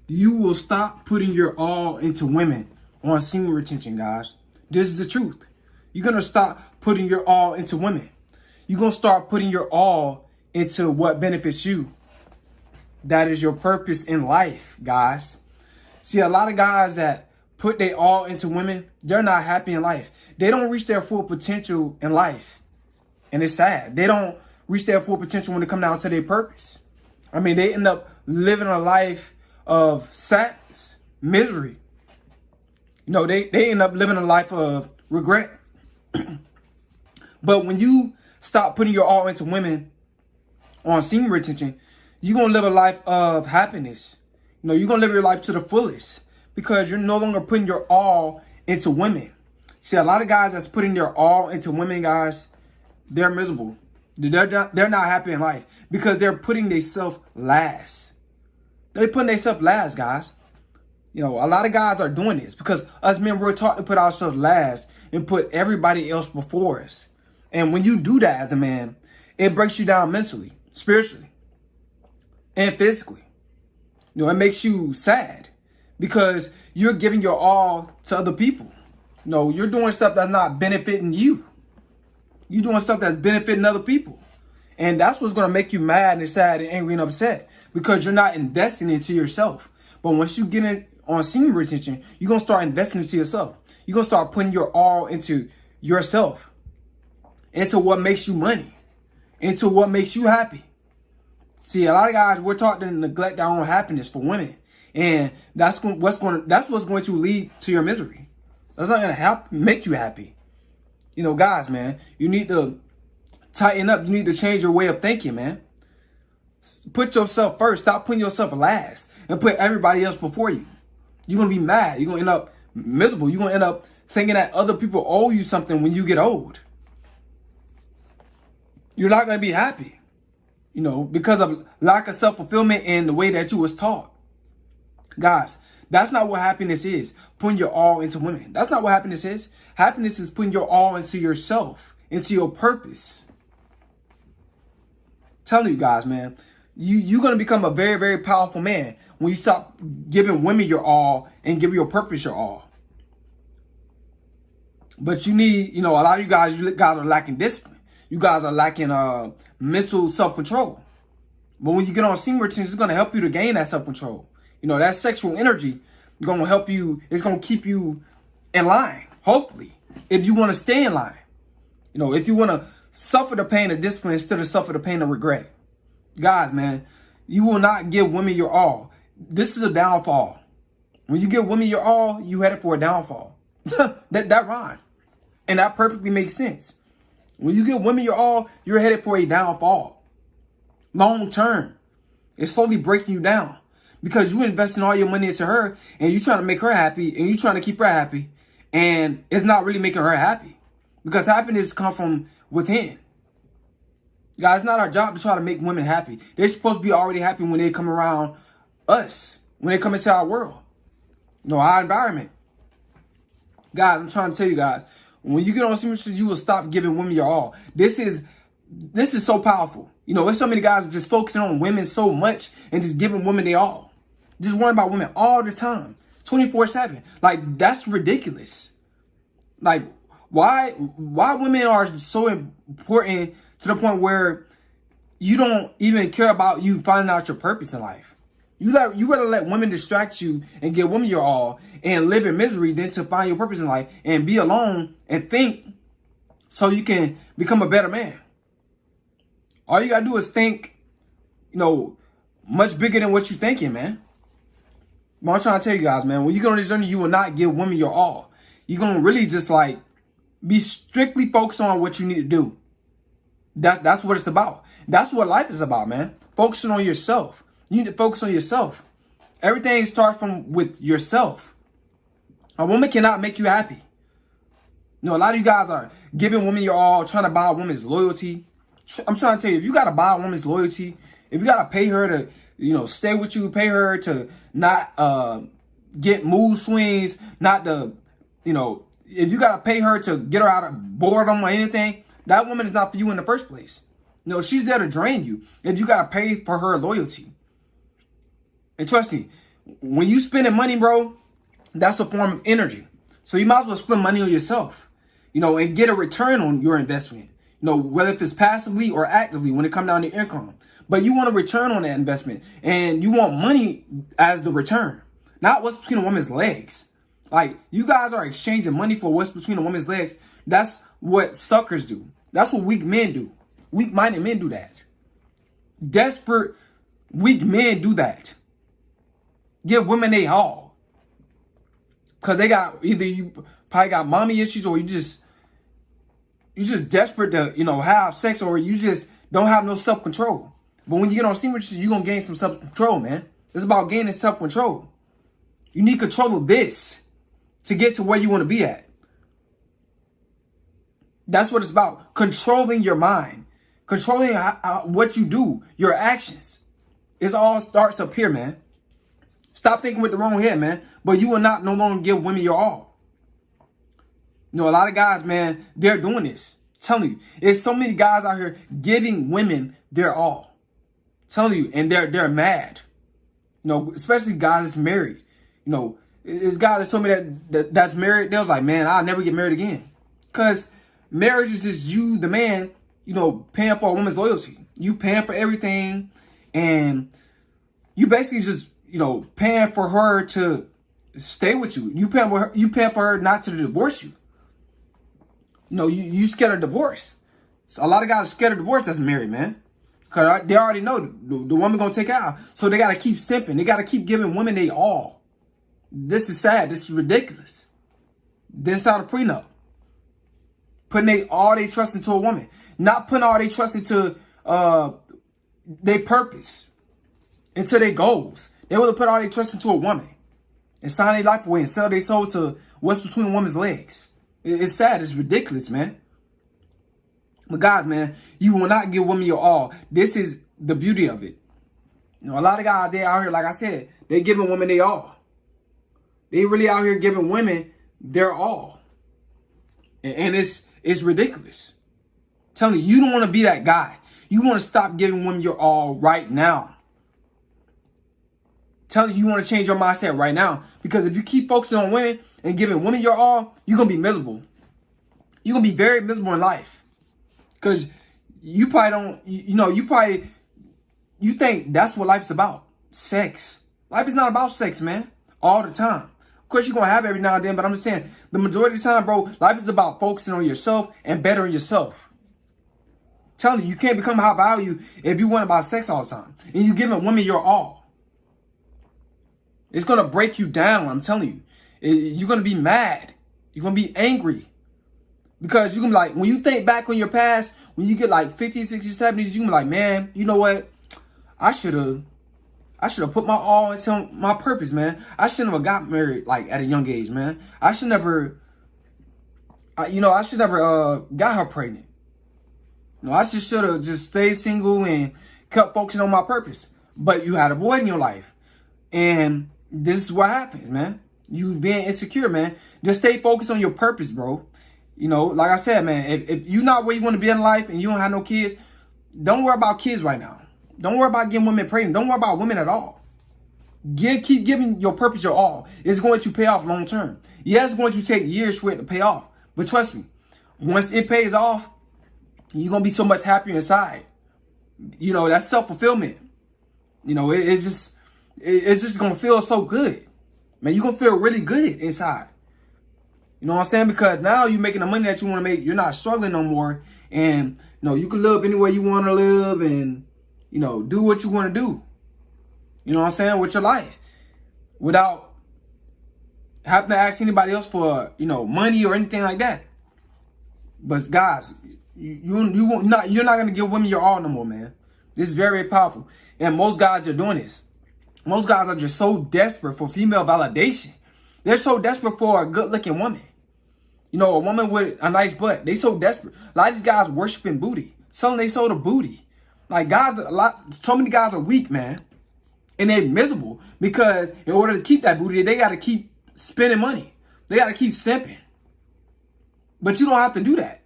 you will stop putting your all into women on semen retention, guys. This is the truth. You're going to stop putting your all into women. You're going to start putting your all into what benefits you. That is your purpose in life, guys. See, a lot of guys that put their all into women, they're not happy in life. They don't reach their full potential in life. And it's sad. They don't reach their full potential when it comes down to their purpose. I mean, they end up living a life of sadness, misery. You know, they end up living a life of regret. But when you stop putting your all into women on semen retention, you're going to live a life of happiness. You know, you're going to live your life to the fullest because you're no longer putting your all into women. See, a lot of guys that's putting their all into women, guys, they're miserable. They're not happy in life because they're putting themselves last. They're putting themselves last, guys. You know, a lot of guys are doing this because us men, we're taught to put ourselves last and put everybody else before us. And when you do that as a man, it breaks you down mentally, spiritually, and physically. You know, it makes you sad because you're giving your all to other people. You know, you're doing stuff that's not benefiting you. You're doing stuff that's benefiting other people. And that's what's going to make you mad and sad and angry and upset because you're not investing into yourself. But once you get in on semen retention, you're going to start investing into yourself. You're going to start putting your all into yourself, into what makes you money, into what makes you happy. See, a lot of guys, we're taught to neglect our own happiness for women. And that's what's going to lead to your misery. That's not going to make you happy. You know, guys, man, you need to tighten up. You need to change your way of thinking, man. Put yourself first. Stop putting yourself last and put everybody else before you. You're going to be mad. You're going to end up miserable. You're going to end up thinking that other people owe you something when you get old. You're not going to be happy, you know, because of lack of self-fulfillment and the way that you was taught. Guys, that's not what happiness is, putting your all into women. That's not what happiness is. Happiness is putting your all into yourself, into your purpose. I'm telling you guys, man, you're going to become a very, very powerful man when you stop giving women your all and give your purpose your all. But you need, you know, a lot of you guys are lacking discipline. You guys are lacking mental self-control. But when you get on semen retention, it's going to help you to gain that self-control. You know, that sexual energy is going to help you. It's going to keep you in line, hopefully, if you want to stay in line. You know, if you want to suffer the pain of discipline instead of suffer the pain of regret. Guys, man, you will not give women your all. This is a downfall. When you give women your all, you headed for a downfall. that rhyme. And that perfectly makes sense. When you give women your all, you're headed for a downfall. Long term. It's slowly breaking you down. Because you investing all your money into her and you're trying to make her happy and you're trying to keep her happy. And it's not really making her happy. Because happiness comes from within. Guys, it's not our job to try to make women happy. They're supposed to be already happy when they come around us. When they come into our world. You know, our environment. Guys, I'm trying to tell you guys. When you get on semen retention, you will stop giving women your all. This is so powerful. You know, there's so many guys just focusing on women so much and just giving women their all. Just worrying about women all the time. 24/7. Like, that's ridiculous. Like, why women are so important to the point where you don't even care about you finding out your purpose in life. You gotta let women distract you and give women your all and live in misery than to find your purpose in life and be alone and think so you can become a better man. All you gotta do is think, you know, much bigger than what you're thinking, man. But I'm trying to tell you guys, man, when you go on this journey, you will not give women your all. You're gonna really just like be strictly focused on what you need to do. That's what it's about. That's what life is about, man. Focusing on yourself. You need to focus on yourself. Everything starts with yourself. A woman cannot make you happy. You know, a lot of you guys are giving women your all, trying to buy a woman's loyalty. I'm trying to tell you, if you got to buy a woman's loyalty, if you got to pay her to, you know, stay with you, pay her to not get mood swings, not to, you know, if you got to pay her to get her out of boredom or anything, that woman is not for you in the first place. You know, she's there to drain you if you got to pay for her loyalty. And trust me, When you spending money, bro, that's a form of energy. So you might as well spend money on yourself, and get a return on your investment. Whether it's passively or actively when it comes down to income. But you want a return on that investment, and you want money as the return, not what's between a woman's legs. Like, you guys are exchanging money for what's between a woman's legs. That's what suckers do. That's what weak men do. Weak-minded men do that. Desperate, weak men do that. Give women they all. Because they got, either you probably got mommy issues, or you just desperate to, have sex, or you just don't have no self-control. But when you get on semen, you're going to gain some self-control, man. It's about gaining self-control. You need control of this to get to where you want to be at. That's what it's about. Controlling your mind. Controlling what you do, your actions. It all starts up here, man. Stop thinking with the wrong head, man. But you will not no longer give women your all. A lot of guys, man, they're doing this. I'm telling you, there's so many guys out here giving women their all. I'm telling you, and they're mad. Especially guys that's married. This guy that told me that's married, they was like, man, I'll never get married again. Because marriage is just you, the man, paying for a woman's loyalty. You paying for everything, and you basically just, paying for her to stay with you. You paying for her not to divorce you. You scared of divorce. So a lot of guys are scared of divorce that's married, man. Because they already know the woman going to take out. So they got to keep simping. They got to keep giving women they all. This is sad. This is ridiculous. This is out of prenup. Putting all their trust into a woman. Not putting all their trust into their purpose. Into their goals. They would have put all their trust into a woman. And sign their life away and sell their soul to what's between a woman's legs. It's sad. It's ridiculous, man. But guys, man, you will not give women your all. This is the beauty of it. A lot of guys, they out here, like I said, they giving women their all. They really out here giving women their all. And it's ridiculous. I'm telling you, you don't want to be that guy. You want to stop giving women your all right now. I'm telling you, you want to change your mindset right now. Because if you keep focusing on women and giving women your all, you're going to be miserable. You're going to be very miserable in life. Because you probably don't, you think that's what life's about. Sex. Life is not about sex, man. All the time. Of course, you're going to have it every now and then, but I'm just saying, the majority of the time, bro, life is about focusing on yourself and bettering yourself. I'm telling you, you can't become high value if you want about sex all the time. And you're giving women your all. It's going to break you down, I'm telling you. You're going to be mad. You're going to be angry. Because you're going to be like, when you think back on your past, when you get like 50s, 60s, 70s, you're going to be like, man, you know what? I should have put my all into my purpose, man. I shouldn't have got married like at a young age, man. I should never got her pregnant. I should have just stayed single and kept focusing on my purpose. But you had a void in your life. And this is what happens, man. You being insecure, man. Just stay focused on your purpose, bro. Like I said, man, if you're not where you want to be in life and you don't have no kids, don't worry about kids right now. Don't worry about getting women pregnant. Don't worry about women at all. Keep giving your purpose your all. It's going to pay off long term. Yeah, it's going to take years for it to pay off. But trust me, once it pays off, you're going to be so much happier inside. That's self-fulfillment. It's just going to feel so good. Man, you're going to feel really good inside. You know what I'm saying? Because now you're making the money that you want to make. You're not struggling no more. And, you can live anywhere you want to live and, do what you want to do. You know what I'm saying? With your life. Without having to ask anybody else for, money or anything like that. But guys, you're not going to give women your all no more, man. This is very powerful. And most guys are doing this. Most guys are just so desperate for female validation. They're so desperate for a good-looking woman. A woman with a nice butt. They so desperate. A lot of these guys worshiping booty. Selling they sold a booty. Like so many guys are weak, man. And they're miserable. Because in order to keep that booty, they got to keep spending money. They got to keep simping. But you don't have to do that.